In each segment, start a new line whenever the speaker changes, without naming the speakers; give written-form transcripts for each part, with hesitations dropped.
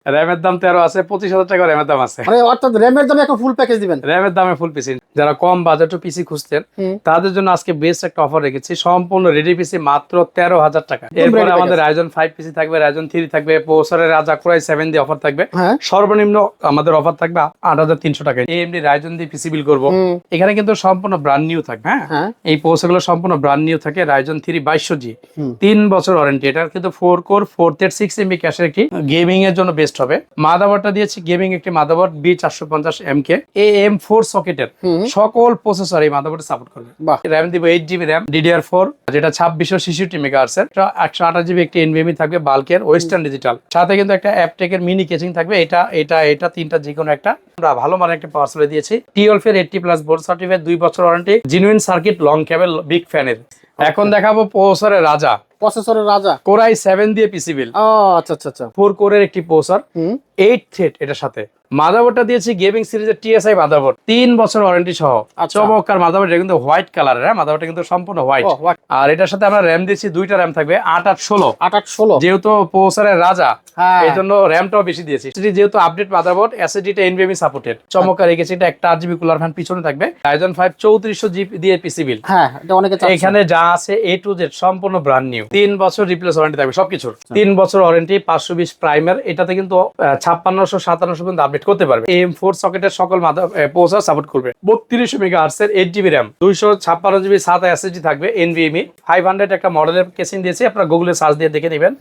র‍্যামের দাম 13 আছে, 25,000 টাকা র‍্যামের দাম আছে।
মানে অর্থাৎ র‍্যামের দামে এখন ফুল প্যাকেজ দিবেন।
র‍্যামের দামে ফুল পিসি, যারা কম বাজেটে পিসি খুঁজতেন তাদের জন্য আজকে বেস্ট একটা অফার রেখেছি, সম্পূর্ণ রেডি পিসি মাত্র 13,000 টাকা। এরপরে আমাদের রাইজন 5 পিসি থাকবে, রাইজন 3 থাকবে, প্রসেসরের রাজা কোরাই 7 দিয়ে অফার থাকবে। সর্বনিম্ন আমাদের অফার থাকবে 8,300 টাকা। এএমডি রাইজন দিয়ে পিসি বিল করব। এখানে কিন্তু সম্পূর্ণ ব্র্যান্ড নিউ থাকবে। হ্যাঁ, এই প্রসেসরগুলো সম্পূর্ণ ব্র্যান্ড নিউ থাকে। রাইজন 3 2200G, 3 বছর ওয়ারেন্টি। এটা কিন্তু 4 কোর 436 এমবি ক্যাশের একটি গেমিং এর জন্য বেস্ট হবে। মাদারবোর্ডটা দিয়েছি গেমিং একটি মাদারবোর্ড B450MK AM4 সকেটের সকল প্রসেসর এই মাদারবোর্ডে সাপোর্ট করবে। র‍্যাম দিব 8GB র‍্যাম DDR4, যেটা 2666 মেগাহার্টজ এর। 128GB একটি NVMe থাকবে বাল্কের ওয়েস্টার্ন ডিজিটাল, সাথে কিন্তু একটা অ্যাপটেকের মিনি কেচিং থাকবে। এটা তিনটা যে কোনো একটা। আমরা ভালো মানের একটা পাওয়ার সাপ্লাই দিয়েছি। T12 এর 80+ ভোল্ট সার্টিফাইড, 2 বছর ওয়ারেন্টি, জেনুইন সার্কিট, লং কেবল, বিগ ফ্যানের। এখন দেখাবো প্রসেসরের রাজা, কোরাই 7 দিয়ে পিসি বিল।
আচ্ছা
4 কোরের একটি প্রসেসর, 8 থ্রেড এটার সাথে। মাদারবোর্ডটা দিয়েছি গেমিং সিরিজের TSI মাদারবোর্ড, 3 বছর ওয়ারেন্টি সহ। চমৎকার মাদারবোর্ড, এটা কিন্তু হোয়াইট কালারের। হ্যাঁ, মাদারবোর্ডটা কিন্তু সম্পূর্ণ হোয়াইট। আর এটার সাথে আমরা র‍্যাম দিয়েছি, দুইটা র‍্যাম থাকবে 8/8/16। যেহেতু প্রসেসরের রাজা, এই জন্য র‍্যামটাও বেশি দিয়েছি। যেহেতু আপডেট মাদারবোর্ড, এসএসডিটা NVMe সাপোর্টেড। চমৎকার রেখেছি। এটা একটা 8GB কুলার ফ্যান পিছনে থাকবে। রাইজন 5 3400G দিয়ে পিসি বিল। এখানে যা আছে A to Z সম্পূর্ণ ব্র্যান্ড নিউ। 3 বছর রিপ্লেস ওয়ারেন্টি থাকবে সবকিছুর। 3 বছর ওয়ারেন্টি, 520 প্রাইমার। এটাতে কিন্তু 5600 5700 পর্যন্ত আপডেট করতে পারবে। AM4 সকেটের সকল প্রসেসর সাপোর্ট করবে। 3200 মেগাহার্টজ এর 8GB র‍্যাম, 256GB 7 এসএসডি থাকবে NVMe। 500 একটা মডেলের কেসিং দিয়েছি, আপনারা গুগলে সার্চ দিয়ে দেখে নেবেন।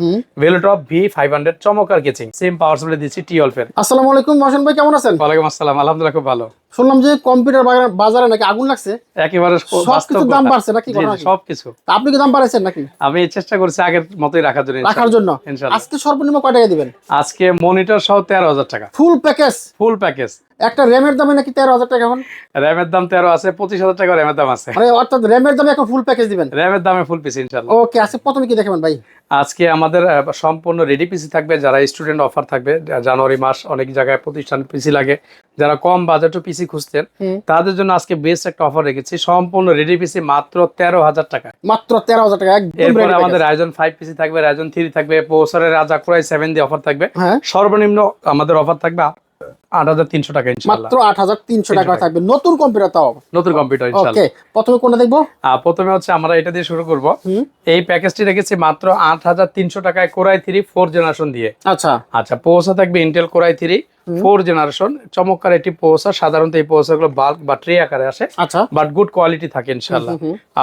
ভেলোটপ V500 চমৎকার কেসিং। সেম পাওয়ার সাপ্লাই দিয়েছি T12 এর।
আসসালামু আলাইকুম মহসিন ভাই, কেমন আছেন?
ওয়ালাইকুম আসসালাম, আলহামদুলিল্লাহ খুব ভালো।
শুনলাম যে কম্পিউটার বাজারে নাকি আগুন লাগছে।
একেবারে
সবকিছুর দাম বাড়ছে নাকি?
সবকিছু।
আপনি কি দাম বাড়াইছেন নাকি?
আমি চেষ্টা করছি আগের মতোই রাখার জন্য।
আজকে সর্বনিম্ন কয় টাকা দিবেন?
আজকে মনিটর সহ 13,000 টাকা।
Full package. একটা র‍্যামের দামে নাকি 13,000 টাকা? এখন
র‍্যামের দাম 13 আছে, 25,000 টাকা র‍্যামের দাম আছে।
মানে অর্থাৎ র‍্যামের দামে এখন ফুল প্যাকেজ দিবেন।
র‍্যামের দামে ফুল পিসি ইনশাআল্লাহ।
ওকে, আজকে প্রথমে কি দেখাবেন ভাই?
আজকে আমাদের সম্পূর্ণ রেডি পিসি থাকবে। যারা স্টুডেন্ট অফার থাকবে, জানুয়ারি মাস অনেক জায়গায় প্রতিষ্ঠান পিসি লাগে, যারা কম বাজেটে পিসি খুঁজতেন তাদের জন্য আজকে বেস্ট একটা অফার রেখেছি, সম্পূর্ণ রেডি পিসি মাত্র 13,000 টাকা।
মাত্র 13,000 টাকা একদম।
এরপরে আমাদের রাইজন 5 পিসি থাকবে, রাইজন 3 থাকবে, প্রসেসরের রাজা কোরাই 7 দিয়ে অফার থাকবে। সর্বনিম্ন আমাদের অফার থাকবে 8,300 টাকা ইনশাআল্লাহ।
মাত্র 8,300 টাকা থাকবে নতুন কম্পিউটার, তাও নতুন কম্পিউটার
ইনশাআল্লাহ।
ওকে, প্রথমে কোনটা দেখব?
প্রথমে হচ্ছে আমরা এটা দিয়ে শুরু করব। এই প্যাকেজটি রেখেছি মাত্র 8,300 টাকায়, কোরাই 3 4 জেনারেশন দিয়ে। আচ্ছা প্রসেসর থাকবে ইন্টেল কোরাই 3 4 জেনারেশন। চমৎকার একটি প্রসেসর। সাধারণত এই প্রসেসরগুলো বাল্ক বা ট্রে আকারে আসে, বাট গুড কোয়ালিটি থাকে ইনশাআল্লাহ।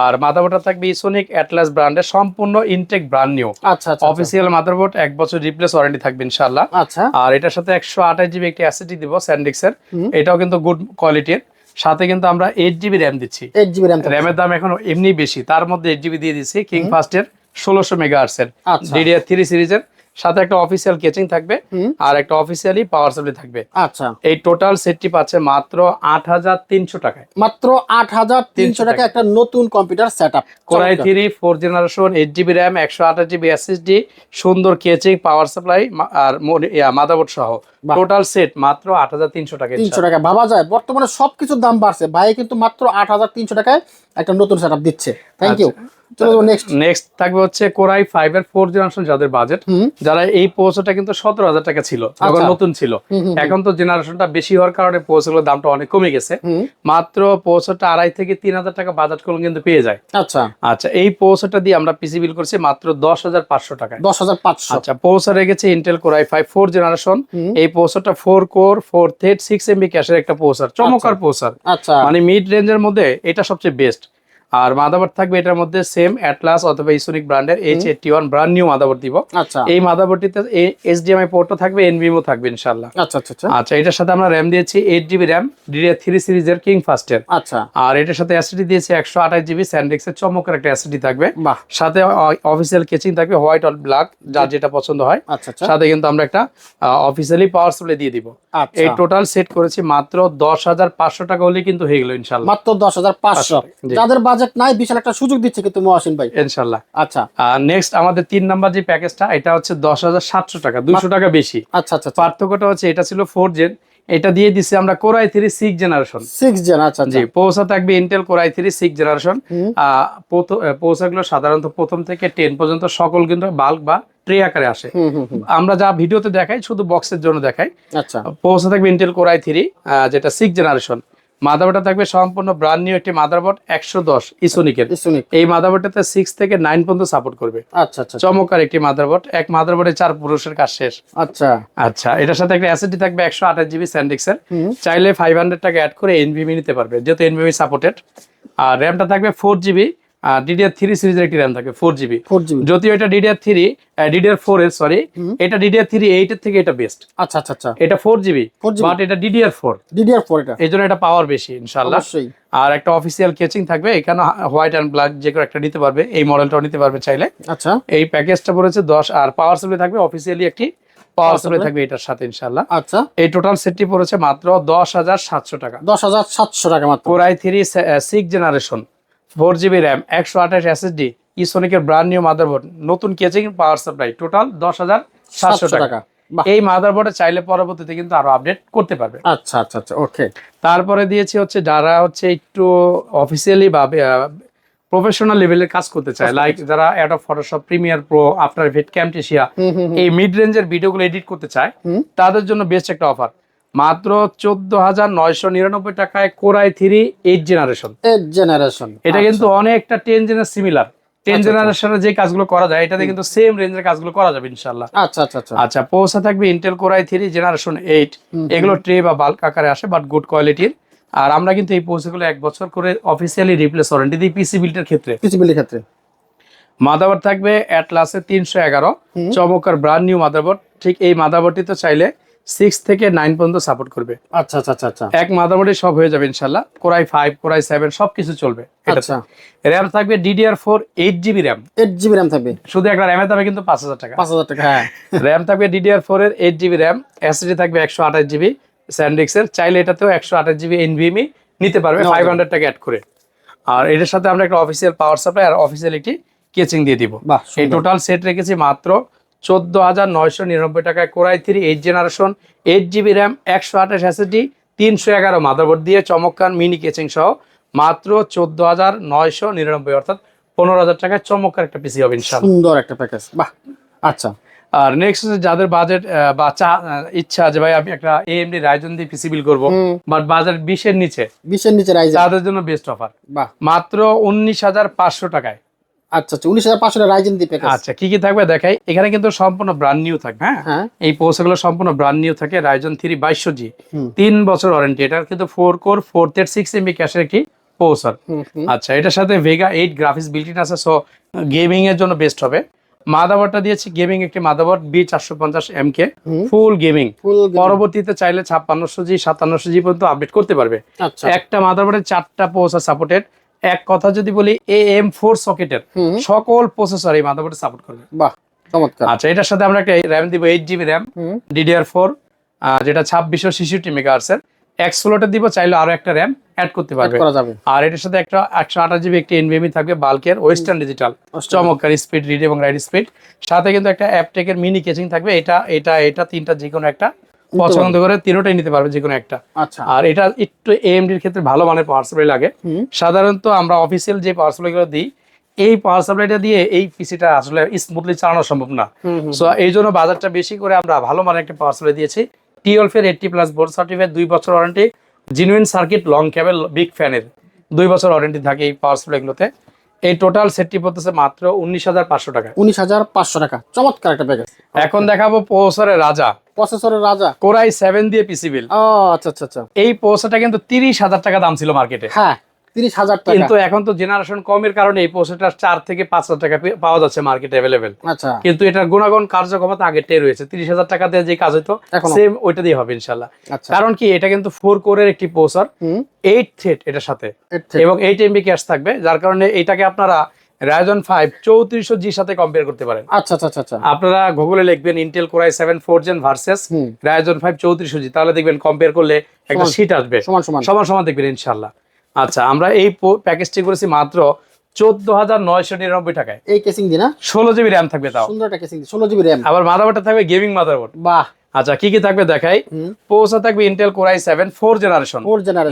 আর মাদারবোর্ডটা থাকবে ইসোনিক অ্যাটলাস ব্র্যান্ডের, সম্পূর্ণ intact brand new. Official motherboard, 1 বছর রিপ্লেস ওয়ারেন্টি থাকবে ইনশাআল্লাহ। আর এটার সাথে 128GB একটি এসএসডি দিব স্যান্ডিক্সের, এটাও কিন্তু গুড কোয়ালিটির। সাথে কিন্তু আমরা 8GB র‍্যাম দিচ্ছি। 8GB র‍্যামের দাম এখন এমনি বেশি, তার মধ্যে 8GB দিয়ে দিচ্ছি। কিং ফাস্টের 1600 মেগাহার্টজ এর DDR3 সিরিজের, সাথে একটা অফিসিয়াল কেচিং থাকবে আর একটা অফিসিয়ালি পাওয়ার সাপ্লাই থাকবে। এই টোটাল সেটটি পাচ্ছে মাত্র 8,300 টাকায়।
মাত্র 8,300 টাকা একটা নতুন computer setup.
Core i 3 4 generation, 8GB RAM, 128GB SSD, সুন্দর কেচিং, পাওয়ার সাপ্লাই আর মাদারবোর্ড সহ টোটাল সেট মাত্র 8,300 টাকা।
300 টাকা ভাবা যায়? বর্তমানে সবকিছুর দাম বাড়ছে ভাই, কিন্তু মাত্র 8,300 টাকায় একটা নতুন সেটআপ দিচ্ছে। Thank you. চলো নেক্সট থাকবে হচ্ছে কোরাই 5 এর 4 জেনারেশন। যাদের বাজেট, যারা এই প্রসেসরটা কিন্তু 17,000 টাকা ছিল যখন নতুন ছিল, এখন তো জেনারেশনটা বেশি হওয়ার কারণে প্রসেসরের দামটা অনেক কমে গেছে। মাত্র প্রসেসরটা 2,500 থেকে 3,000 টাকা বাজেট করলে কিন্তু পেয়ে যায়। আচ্ছা এই প্রসেসরটা দিয়ে আমরা পিসি বিল করছি মাত্র 10,500 টাকায়। 10,500। আচ্ছা প্রসেসর রেখেছে ইন্টেল কোরাই 5 4 জেনারেশন। এই প্রসেসরটা 4 কোর 4 থ্রেড 6 এমবি ক্যাশের একটা প্রসেসর, চমৎকার প্রসেসর। মানে মিড রেঞ্জের মধ্যে এটা সবচেয়ে বেস্ট। আর মাদারবোর্ড থাকবে এটার মধ্যে সেম অ্যাটলাস অথবা ইসোনিক ব্র্যান্ডের H81 ব্র্যান্ড নিউ মাদারবোর্ড দিব। এই মাদারবোর্ডটিতে HDMI পোর্টও থাকবে, NVMe থাকবে ইনশাআল্লাহ। আচ্ছা এটার সাথে আমরা র‍্যাম দিয়েছি 8GB র‍্যাম DDR3 সিরিজের কিং ফাস্টের। আর এটার সাথে এসএসডি দিয়েছি 128GB স্যান্ডিক্সের, চমৎকার একটা এসএসডি থাকবে। সাথে অফিসিয়াল কেচিং থাকবে হোয়াইট অর ব্ল্যাক, যার যেটা পছন্দ হয়। সাথে কিন্তু আমরা একটা অফিসিয়ালি পাওয়ার সাপ্লাই দিয়ে দিব। এই টোটাল সেট করেছি মাত্র 10,500 টাকা হলে কিন্তু হয়ে গেল ইনশাআল্লাহ। মাত্র 10,500। যাদের বাজেট নাই বিশাল একটা সুযোগ দিচ্ছে কিন্তু মহসিন ভাই ইনশাআল্লাহ। আচ্ছা নেক্সট আমাদের 3 নাম্বার যে প্যাকেজটা, এটা হচ্ছে 10,700 টাকা, 200 টাকা বেশি। আচ্ছা পার্থক্যটা হচ্ছে এটা ছিল 4 জেন, এটা দিয়ে দিছি আমরা কোরাই 3 6 জেনারেশন। 6 জেন। আচ্ছা জি প্রসেসর থাকবে ইন্টেল কোরাই 3 6 জেনারেশন। প্রসেসরগুলো সাধারণত প্রথম থেকে 10 পর্যন্ত সকল কিন্তু বাল্ক বা
ট্রে আকারে আসে।
হুম।
আমরা যা ভিডিওতে দেখাই শুধু বক্সের জন্য দেখাই।
আচ্ছা
প্রসেসর থাকবে ইন্টেল কোর i3 যেটা 6th জেনারেশন। মাদারবোর্ডটা থাকবে সম্পূর্ণ ব্র্যান্ড নিউ একটি মাদারবোর্ড 110 ইসোনিকের।
ইসোনিক।
এই মাদারবোর্ডটাতে 6 থেকে 9 পর্যন্ত সাপোর্ট করবে।
আচ্ছা আচ্ছা
চমৎকার একটি মাদারবোর্ড, এক মাদারবোর্ডে 4 পুরুষের কাজ শেষ।
আচ্ছা
আচ্ছা, এটার সাথে একটা এসএসডি থাকবে 128 জিবি স্যান্ডিক্সের। চাইলে 500 টাকা অ্যাড করে এনভিএমই নিতে পারবে, যেহেতু এনভিএমই সাপোর্টেড। আর র্যামটা থাকবে 4 জিবি, DDR3 সিরিজের একটি র্যাম থাকবে 4 জিবি। যদিও এটা DDR4 এর সরি, এটা DDR3 8 এর থেকে এটা বেস্ট।
আচ্ছা আচ্ছা আচ্ছা,
এটা 4 জিবি বাট এটা DDR4
এটা
এইজন্য এটা পাওয়ার বেশি ইনশাআল্লাহ।
অবশ্যই।
আর একটা অফিসিয়াল কেচিং থাকবে এখানে, হোয়াইট এন্ড ব্ল্যাক যে কোনো একটা নিতে পারবে, এই মডেলটাও নিতে পারবে চাইলে।
আচ্ছা,
এই প্যাকেজটা পড়েছে 10। আর পাওয়ার সাপ্লাই থাকবে অফিসিয়ালি একটি পাওয়ার সাপ্লাই থাকবে এটার সাথে ইনশাআল্লাহ।
আচ্ছা,
এই টোটাল সেটটি পড়েছে মাত্র 10,700 টাকা।
10,700 টাকা মাত্র।
Core i3 6th generation, 4 GB RAM, 128 SSD, ইসোনিকের ব্র্যান্ড নিউ মাদারবোর্ড, নতুন কেচিং, পাওয়ার সাপ্লাই, টোটাল 10,700 টাকা। এই মাদারবোর্ডে চাইলে পরবর্তীতে কিন্তু আরো আপডেট করতে পারবে।
আচ্ছা আচ্ছা আচ্ছা, ওকে।
তারপরে দিয়েছি হচ্ছে যারা হচ্ছে একটু অফিসিয়ালি বা প্রফেশনাল লেভেলের কাজ করতে চায়, লাইক যারা Adobe Photoshop, Premiere Pro, After Effects, Camtasia এই মিড রেঞ্জের ভিডিওগুলো এডিট করতে চায়, তাদের জন্য বেস্ট একটা অফার। মাত্র 14,999 টাকায় কোর i3 8th জেনারেশন। এটা কিন্তু অনেকটা 10 জেনারেশন সিমিলার। 10 জেনারেশনের যে কাজগুলো করা যায় এটাতে কিন্তু সেম রেঞ্জের কাজগুলো করা যাবে ইনশাআল্লাহ।
আচ্ছা আচ্ছা আচ্ছা
আচ্ছা, পৌঁছা থাকবে ইন্টেল কোর i3 জেনারেশন 8। এগুলো ট্রে বা বাল্ক আকারে আসে বাট গুড কোয়ালিটির। আর আমরা কিন্তু এই পৌঁছাগুলো 1 বছর করে অফিসিয়ালি রিপ্লেস ওয়ারেন্টি দিই পিসি বিল্ডের ক্ষেত্রে। মাদারবোর্ড থাকবে অ্যাটলাসে 311, চমৎকার ব্র্যান্ড নিউ মাদারবোর্ড। ঠিক এই মাদারবোর্ডটি তো চাইলে 6 থেকে 9 পর্যন্ত সাপোর্ট করবে।
আচ্ছা আচ্ছা আচ্ছা,
এক মাদারবোর্ডে সব হয়ে যাবে ইনশাআল্লাহ। কোর i5, কোর i7 সবকিছু চলবে।
আচ্ছা,
র্যাম থাকবে DDR4 8 GB RAM.
8 GB RAM থাকবে,
শুধু একটা র্যামের দামে কিন্তু 5,000 টাকা।
5,000 টাকা, হ্যাঁ।
র্যাম থাকবে DDR4 এর 8 জিবি র্যাম, এসএসডি থাকবে 128 জিবি স্যান্ডিক্সের। চাইলে এটাতেও 128 জিবি এনভিএমই নিতে পারবে 500 টাকা অ্যাড করে। আর এটার সাথে আমরা একটা অফিসিয়াল পাওয়ার সাপ্লাই আর অফিসিয়াল একটি কেচিং দিয়ে দিব। এই টোটাল সেট রেখেছি মাত্র 14,999 টাকায় core i3 8th generation, 8 GB RAM, 128 SSD, 311 motherboard দিয়ে চমৎকার মিনি কেচিং সহ মাত্র 14,999, অর্থাৎ 15,000 টাকায় চমৎকার একটা পিসি হবে ইনশাআল্লাহ।
সুন্দর একটা প্যাকেজ, বাহ। আচ্ছা,
আর নেক্সট হচ্ছে যাদের বাজেট বা ইচ্ছা যে ভাই আমি একটা AMD রাইজন দিয়ে পিসি বিল করবো, বাট বাজেট 20 এর নিচে
রাইজেন,
তাদের জন্য বেস্ট অফার মাত্র 19,500 টাকায়।
আচ্ছা আচ্ছা, 19,500 রাইজেন দিয়ে প্যাকেজ।
আচ্ছা, কি কি থাকবে দেখাই। এখানে কিন্তু সম্পূর্ণ ব্র্যান্ড নিউ থাকবে। হ্যাঁ, এই প্রসেসরগুলো সম্পূর্ণ ব্র্যান্ড নিউ থাকে। রাইজন 3 2200G, 3 বছর ওয়ারেন্টি। এটা কিন্তু 4 কোর 436 MB ক্যাশের একটি প্রসেসর। আচ্ছা, এটার সাথে ভেগা 8 গ্রাফিক্স বিল্ট ইন আছে, সো গেমিং এর জন্য বেস্ট হবে। মাদারবোর্ডটা দিয়েছি গেমিং একটি মাদারবোর্ড B450MK, ফুল গেমিং। পরবর্তীতে চাইলে 5600G 5700G পর্যন্ত আপডেট করতে পারবে। একটা মাদারবোর্ডের 4টা প্রসেসর সাপোর্টেড। এক কথা যদি বলি AM4 সকেটের সকল প্রসেসর এই মাদারবোর্ডে সাপোর্ট করবে।
বাহ, চমৎকার।
আচ্ছা, এটার সাথে আমরা একটা র্যাম দিব 8 জিবি র্যাম, DDR4, যেটা 2666 মেগাহার্টজ এর। এক স্লটে দিব, চাইলে আরো একটা র্যাম অ্যাড করতে পারবে। আর এটার সাথে একটা 128 জিবি একটি এনভিএমই থাকবে বাল্কের, ওয়েস্টার্ন ডিজিটাল, চমৎকার স্পিড রিড এবং রাইট স্পিড। সাথে কিন্তু একটা অ্যাপটেকের মিনি কেচিং থাকবে। এটা তিনটা যে কোনো একটা পছন্দ করে তিনটাই নিতে পারবে, যে কোনো একটা। আর এটা একটু AMD এর ক্ষেত্রে ভালো মানের পাওয়ার সাপ্লাই লাগে। সাধারণত আমরা অফিসিয়াল যে পাওয়ার সাপ্লাই গুলো দিই, এই পাওয়ার সাপ্লাইটা দিয়ে এই পিসিটা আসলে স্মুথলি চালানো সম্ভব না। সো এই জন্য বাজারটা বেশি করে আমরা ভালো মানের একটা পাওয়ার সাপ্লাই দিয়েছি। T12 এর 80+ বোর্ড সার্টিফাইড, 2 বছর ওয়ারেন্টি, জেনুইন সার্কিট, লং কেবল, বিগ ফ্যানের 2 বছর ওয়ারেন্টি থাকে এই পাওয়ার সাপ্লাই গুলোতে। এই টোটাল সেটটি পড়তেছে মাত্র 19,500 টাকা।
19,500 টাকা, চমৎকার একটা প্যাকেজ।
এখন দেখাবো প্রসেসরের রাজা,
কোর
i7 দিয়ে পিসি বিল।
আচ্ছা আচ্ছা আচ্ছা,
এই প্রসেসরটা কিন্তু 30,000 টাকা দাম ছিল মার্কেটে।
হ্যাঁ, 30,000 টাকা।
কিন্তু এখন তো জেনারেশন কমের কারণে এই প্রসেসরটা 4 থেকে 5,000 টাকা পাওয়া যাচ্ছে মার্কেটে अवेलेबल।
আচ্ছা, কিন্তু
এটার গুণাগুণ কার্যক্ষমতা আগেরটাই রয়েছে। 30,000 টাকা দিয়ে যে কাজ হতো সেম ওইটা দিয়ে হবে ইনশাআল্লাহ। কারণ কি, এটা কিন্তু 4 কোরের একটি প্রসেসর, 8 থ্রেড এটার সাথে, এবং 8 MB ক্যাশ থাকবে, যার কারণে এটাকে আপনারা Ryzen 5 3400G সাথে কম্পেয়ার করতে পারেন।
আচ্ছা আচ্ছা আচ্ছা,
আপনারা গুগলে লিখবেন Intel core i7 4th Gen versus Ryzen 5 3400G, তাহলে দেখবেন কম্পেয়ার করলে একটা শীট আসবে, সমান সমান দেখবেন ইনশাআল্লাহ। আচ্ছা, আমরা এই প্যাকেজটি করেছি মাত্র 14,999 টাকায়।
এই কেসিং দি না,
16 জিবি র্যাম থাকবে, তাও
সুন্দর একটা কেসিং, 16 জিবি র্যাম।
আবার মাদারবোর্ডটা থাকবে গেমিং মাদারবোর্ড।
বাহ।
আচ্ছা, কি কি থাকবে দেখাই। প্রসেসর থাকবে Intel core i7 4th generation,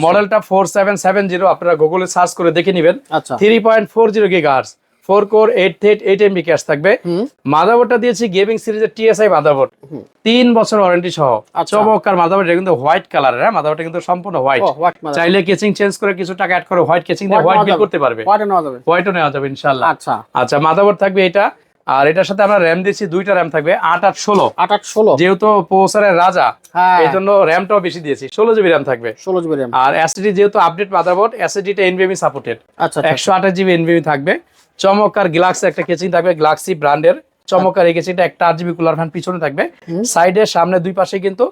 মডেলটা 4770, আপনারা গুগলে সার্চ করে দেখে নেবেন। 3.40 GHz 4 কোর 8 MB ক্যাশ থাকবে। মাদারবোর্ডটা দিয়েছি গেমিং সিরিজের TSI মাদারবোর্ড, 3 বছর ওয়ারেন্টি সহ। চমৎকার মাদারবোর্ড, এটা কিন্তু হোয়াইট কালারের। হ্যাঁ, মাদারবোর্ডটা কিন্তু সম্পূর্ণ হোয়াইট। চাইলে কেচিং চেঞ্জ করে কিছু টাকা অ্যাড করে হোয়াইট কেচিং দিয়ে হোয়াইট বিল করতে পারবে। হোয়াইটও নেওয়া যাবে ইনশাআল্লাহ। আচ্ছা, মাদারবোর্ড থাকবে এটা। আর এটার সাথে আমরা র্যাম দিচ্ছি, 2টা র্যাম থাকবে 8 8 16। যেহেতু প্রসেসরের রাজা, এই জন্য র্যামটাও বেশি দিয়েছি, 16 জিবি র্যাম থাকবে। আর এসএসডি যেহেতু আপডেট মাদারবোর্ড, এসএসডিটা NVMe সাপোর্টেড। 128 জিবি NVMe থাকবে। চমৎকার গ্লাক্সি একটা কেচিং থাকবে, গ্লাক্সি ব্র্যান্ডের। চমৎকার এই কেচিংটা, একটা 8 জিবি কুলার ফ্যান পিছনে থাকবে, সাইডে সামনে দুই পাশে কিন্তু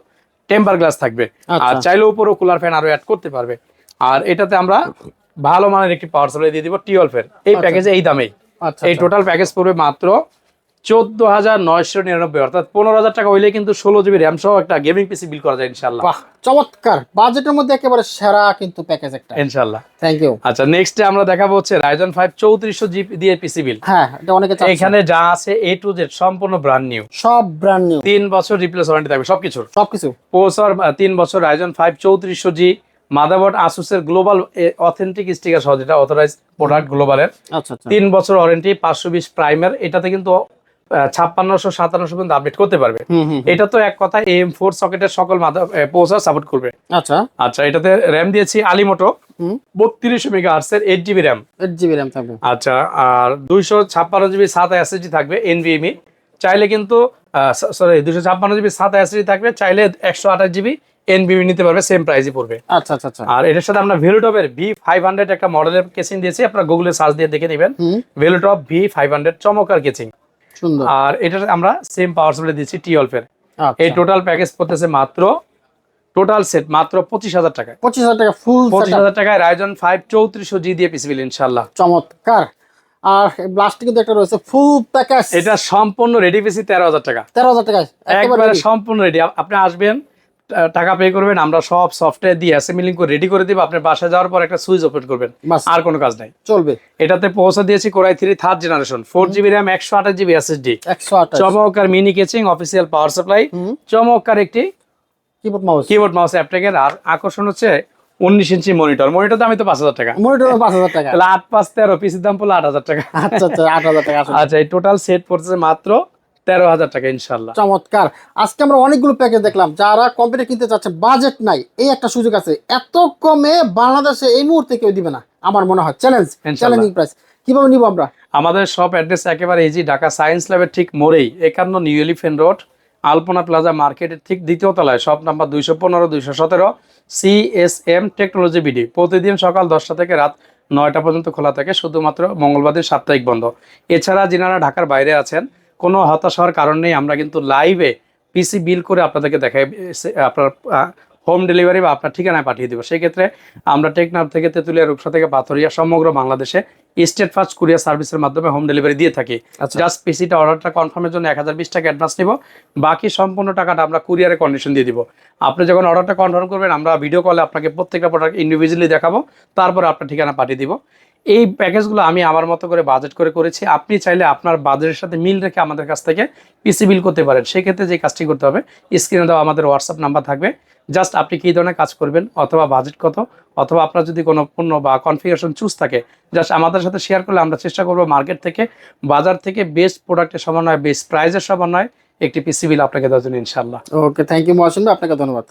টেম্পার গ্লাস থাকবে। আর চাইলে উপরেও কুলার ফ্যান আরো অ্যাড করতে পারবে। আর এটাতে আমরা ভালো মানের একটি পাওয়ার সাপ্লাই দিয়ে দিব 12 এর। এই প্যাকেজে এই দামেই। এই টোটাল প্যাকেজ পড়বে মাত্র 14,999, অর্থাৎ 15,000 টাকা হইলে কিন্তু 16 জিবি র্যাম সহ একটা গেমিং পিসি বিল করা যায় ইনশাআল্লাহ।
বাহ, চমৎকার বাজেটের মধ্যে একেবারে সেরা কিন্তু প্যাকেজ একটা ইনশাআল্লাহ। Thank you.
আচ্ছা, নেক্সট আমরা দেখাবো হচ্ছে Ryzen 5 3400 জিবি দিয়ে পিসি বিল।
হ্যাঁ, এটা অনেকে চাচ্ছে।
এখানে যা আছে A to Z সম্পূর্ণ ব্র্যান্ড নিউ,
সব ব্র্যান্ড নিউ।
3 বছর রিপ্লেস ওয়ারেন্টি থাকবে সবকিছু। প্রসেসর 3 বছর, Ryzen 5 3400G, মাদারবোর্ড আসুসের গ্লোবাল অথেন্টিক স্টিকার সহ, যেটা অথরাইজড প্রোডাক্ট গ্লোবালের। 3 বছর ওয়ারেন্টি, 520 প্রাইমের। এটাতে কিন্তু 5600 5700 পর্যন্ত আপডেট করতে পারবে। এটা তো এক কথা AM4 সকেটের সকল প্রসেসর সাপোর্ট করবে। আচ্ছা, এটাতে র্যাম দিয়েছি আলিমোটো 3200 মেগাহার্টজ এর 8 জিবি র্যাম।
থাকবে।
আচ্ছা, আর 256 জিবি SATA SSD থাকবে NVMe। চাইলে কিন্তু 256 জিবি SATA SSD থাকবে, চাইলে 128 জিবি NVMe নিতে পারবে, সেম প্রাইসই পড়বে।
আচ্ছা।
আর এটার সাথে আমরা ভেলুটপের V500 একটা মডেলের কেসিং দিয়েছি, আপনারা গুগলে সার্চ দিয়ে দেখে নেবেন। ভেলুটপ V500 চমৎকার কেসিং। আর এটার আমরা সেম পাওয়ার সাপ্লাই দিচ্ছি 12 এর। এই টোটাল প্যাকেজ পড়তেছে মাত্র, টোটাল সেট মাত্র 25,000 টাকা।
25,000 টাকা ফুল
25,000 টাকায় Ryzen 5 3400G দিয়ে পিসি বিল ইনশাআল্লাহ।
চমৎকার। আর ব্লাস্টে কিন্তু একটা রয়েছে ফুল প্যাকেজ,
এটা সম্পূর্ণ রেডি পিসি 13,000 টাকা।
13,000 টাকা
একবারে সম্পূর্ণ রেডি। আপনি আসবেন, টাকা পে করবেন, আমরা সব সফটওয়্যার দিয়ে অ্যাসেম্বলিং করে রেডি করে দিব। আপনি বাসায় যাওয়ার পর একটা সুইচ ওপেন করবেন, আর কোনো কাজ নাই, চলবে। এটাতে প্রসেসর দিয়েছি Core i3 third generation, 4 GB RAM, 128 GB SSD, চমৎকার মিনি কেচিং, অফিসিয়াল পাওয়ার সাপ্লাই, চমৎকার একটি কিবোর্ড মাউস অ্যাপটেকের। আর আকর্ষণ হচ্ছে 19 ইঞ্চি মনিটর। মনিটর দাম তো 5,000 টাকা। তাহলে 8 5 13 পিসির দাম পড়লো 8,000 টাকা। আচ্ছা, এই টোটাল সেট পড়ছে মাত্র 13,000 টাকা ইনশাআল্লাহ।
চমৎকার। আজকে আমরা অনেকগুলো প্যাকেজ দেখলাম। যারা কম্পিউটার কিনতে চাচ্ছে, বাজেট নাই, এই একটা সুযোগ আছে। এত কমে বাংলাদেশে এই মুহূর্তে কেউ দিবে না, আমার মনে হয়। Challenging price. কিভাবে নিব আমরা?
আমাদের শপ অ্যাড্রেস একেবারে ইজি, ঢাকা সায়েন্স ল্যাবের ঠিক মোড়েই, 51 নিউ এলিফ্যান্ট রোড, আলপনা প্লাজা মার্কেটের ঠিক দ্বিতীয় তলায়, shop number 215 217, CSM technology BD. প্রতিদিন সকাল 10টা থেকে রাত 9টা পর্যন্ত খোলা থাকে, শুধুমাত্র মঙ্গলবার দিন সাপ্তাহিক বন্ধ। এছাড়া যিনারা ঢাকার বাইরে আছেন, কোনো হতাশ হওয়ার কারণ নেই। আমরা কিন্তু লাইভে পিসি বিল করে আপনাদেরকে দেখাই, আপনার হোম ডেলিভারি বা আপনার ঠিকানায় পাঠিয়ে দেবো। সেই ক্ষেত্রে আমরা টেকনাফ থেকে তেঁতুলিয়া, রূপসা থেকে পাথরিয়া, সমগ্র বাংলাদেশে স্টেট ফাস্ট কুরিয়ার সার্ভিসের মাধ্যমে হোম ডেলিভারি দিয়ে থাকি। জাস্ট পিসিটা অর্ডারটা কনফার্মের জন্য 1020 টাকা অ্যাডভান্স নিব, বাকি সম্পূর্ণ টাকাটা আমরা কুরিয়ারে কন্ডিশন দিয়ে দিব। আপনি যখন অর্ডারটা কনফার্ম করবেন, আমরা ভিডিও কলে আপনাকে প্রত্যেকটা প্রোডাক্ট ইন্ডিভিজুয়ালি দেখাবো, তারপর আপনার ঠিকানা পাঠিয়ে দিব। এই প্যাকেজগুলো আমি আমার মতো করে বাজেট করে করেছি। আপনি চাইলে আপনার বাজেটের সাথে মিল রেখে আমাদের কাছ থেকে পিসি বিল করতে পারেন। সেক্ষেত্রে যে কাজটি করতে হবে, স্ক্রিনে দেওয়া আমাদের হোয়াটসঅ্যাপ নাম্বার থাকবে। জাস্ট আপনি কী ধরনের কাজ করবেন, অথবা বাজেট কত, অথবা আপনার যদি কোনো পণ্য বা কনফিগারেশন চুজ থাকে, জাস্ট আমাদের সাথে শেয়ার করলে আমরা চেষ্টা করবো মার্কেট থেকে, বাজার থেকে বেস্ট প্রোডাক্টের সমন্বয়, বেস্ট প্রাইজের সমন্বয় একটি পিসি বিল আপনাকে দেওয়ার জন্য ইনশাআল্লাহ।
ওকে, থ্যাংক ইউ মহাশূন্য, আপনাকে ধন্যবাদ।